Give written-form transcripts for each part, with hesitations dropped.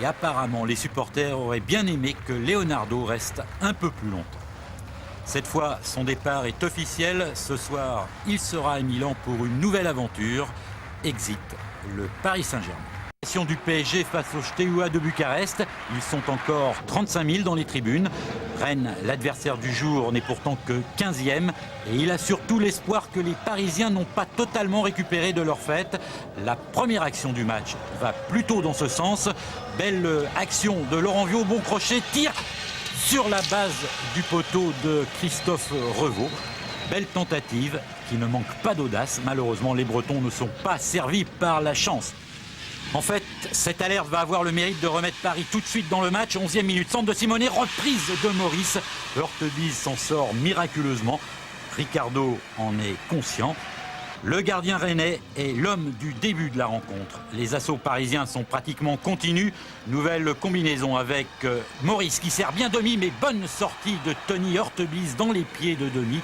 Et apparemment, les supporters auraient bien aimé que Leonardo reste un peu plus longtemps. Cette fois, son départ est officiel. Ce soir, il sera à Milan pour une nouvelle aventure. Exit le Paris Saint-Germain. Du PSG face au Steaua de Bucarest. Ils sont encore 35 000 dans les tribunes. Rennes, l'adversaire du jour, n'est pourtant que 15e. Et il a surtout l'espoir que les Parisiens n'ont pas totalement récupéré de leur fête. La première action du match va plutôt dans ce sens. Belle action de Laurent Viot, bon crochet, tir sur la base du poteau de Christophe Revaux. Belle tentative qui ne manque pas d'audace. Malheureusement, les Bretons ne sont pas servis par la chance. En fait, cette alerte va avoir le mérite de remettre Paris tout de suite dans le match. 11e minute, centre de Simonet, reprise de Maurice. Heurtebise s'en sort miraculeusement. Ricardo en est conscient. Le gardien rennais est l'homme du début de la rencontre. Les assauts parisiens sont pratiquement continus. Nouvelle combinaison avec Maurice qui sert bien Domi, mais bonne sortie de Tony Heurtebise dans les pieds de Domi.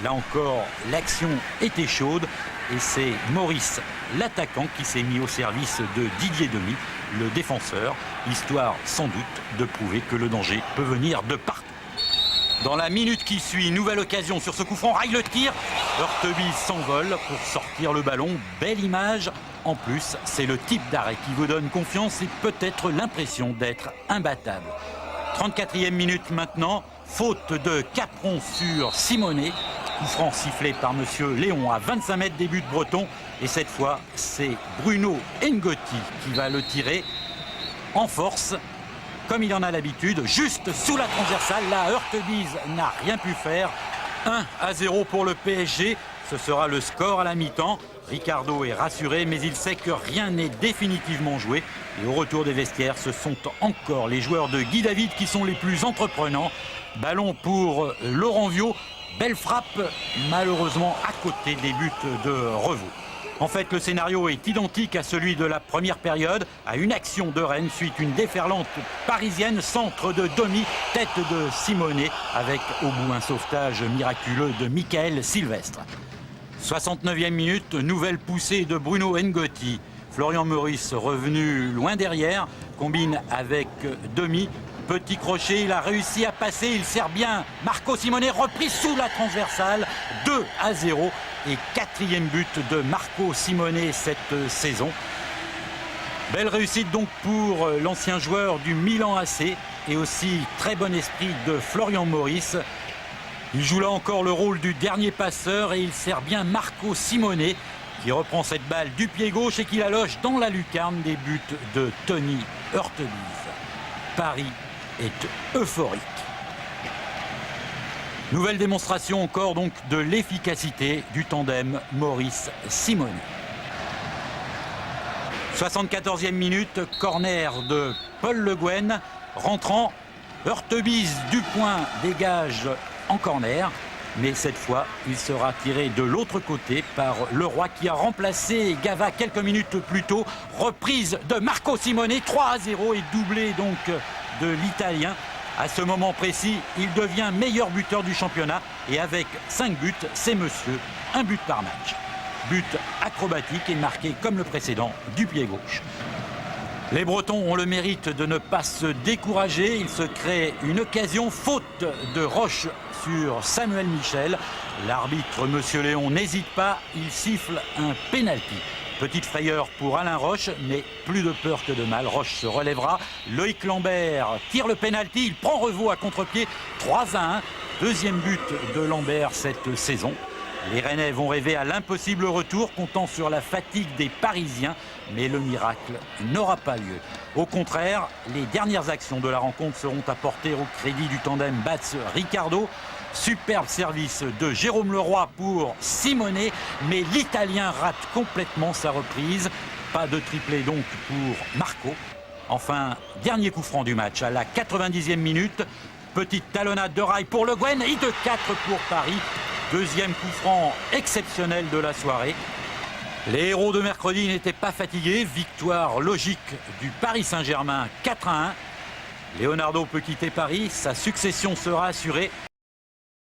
Là encore, l'action était chaude et c'est Maurice, l'attaquant, qui s'est mis au service de Didier Domi, le défenseur, histoire sans doute de prouver que le danger peut venir de partout. Dans la minute qui suit, nouvelle occasion sur ce coup franc, raille le tir. Heurtebise s'envole pour sortir le ballon. Belle image. En plus, c'est le type d'arrêt qui vous donne confiance et peut-être l'impression d'être imbattable. 34e minute maintenant. Faute de Capron sur Simonet. Coup franc sifflé par monsieur Léon à 25 mètres des buts bretons. Et cette fois, c'est Bruno Ngotti qui va le tirer en force, comme il en a l'habitude, juste sous la transversale. Là, Heurtebise n'a rien pu faire. 1-0 pour le PSG. Ce sera le score à la mi-temps. Ricardo est rassuré, mais il sait que rien n'est définitivement joué. Et au retour des vestiaires, ce sont encore les joueurs de Guy David qui sont les plus entreprenants. Ballon pour Laurent Viot. Belle frappe, malheureusement à côté des buts de Revaux. En fait, le scénario est identique à celui de la première période. À une action de Rennes, suite une déferlante parisienne, centre de Domi, tête de Simonet, avec au bout un sauvetage miraculeux de Michael Sylvestre. 69e minute, nouvelle poussée de Bruno Ngotti. Florian Maurice, revenu loin derrière, combine avec Domi. Petit crochet, il a réussi à passer, il sert bien Marco Simonet, repris sous la transversale, 2-0 et 4e but de Marco Simonet cette saison. Belle réussite donc pour l'ancien joueur du Milan AC et aussi très bon esprit de Florian Maurice. Il joue là encore le rôle du dernier passeur et il sert bien Marco Simonet qui reprend cette balle du pied gauche et qui la loge dans la lucarne des buts de Tony Heurtebise. Paris est euphorique. Nouvelle démonstration encore donc de l'efficacité du tandem Maurice-Simonet. 74e minute, corner de Paul Le Guen, rentrant, Heurtebise du point dégage en corner, mais cette fois il sera tiré de l'autre côté par Leroy qui a remplacé Gava quelques minutes plus tôt. Reprise de Marco Simonet, 3-0 et doublé donc de l'Italien. À ce moment précis, il devient meilleur buteur du championnat et avec 5 buts, c'est monsieur, un but par match. But acrobatique et marqué comme le précédent du pied gauche. Les Bretons ont le mérite de ne pas se décourager. Il se crée une occasion, faute de Roche sur Samuel Michel. L'arbitre, monsieur Léon, n'hésite pas, il siffle un pénalty. Petite frayeur pour Alain Roche, mais plus de peur que de mal. Roche se relèvera. Loïc Lambert tire le pénalty. Il prend Revaux à contre-pied. 3-1. Deuxième but de Lambert cette saison. Les Rennais vont rêver à l'impossible retour, comptant sur la fatigue des Parisiens. Mais le miracle n'aura pas lieu. Au contraire, les dernières actions de la rencontre seront apportées au crédit du tandem Batz-Ricardo. Superbe service de Jérôme Leroy pour Simonet, mais l'Italien rate complètement sa reprise. Pas de triplé donc pour Marco. Enfin, dernier coup franc du match à la 90e minute. Petite talonnade de rail pour Le Guen et de 4 pour Paris. Deuxième coup franc exceptionnel de la soirée. Les héros de mercredi n'étaient pas fatigués. Victoire logique du Paris Saint-Germain 4-1. Leonardo peut quitter Paris, sa succession sera assurée.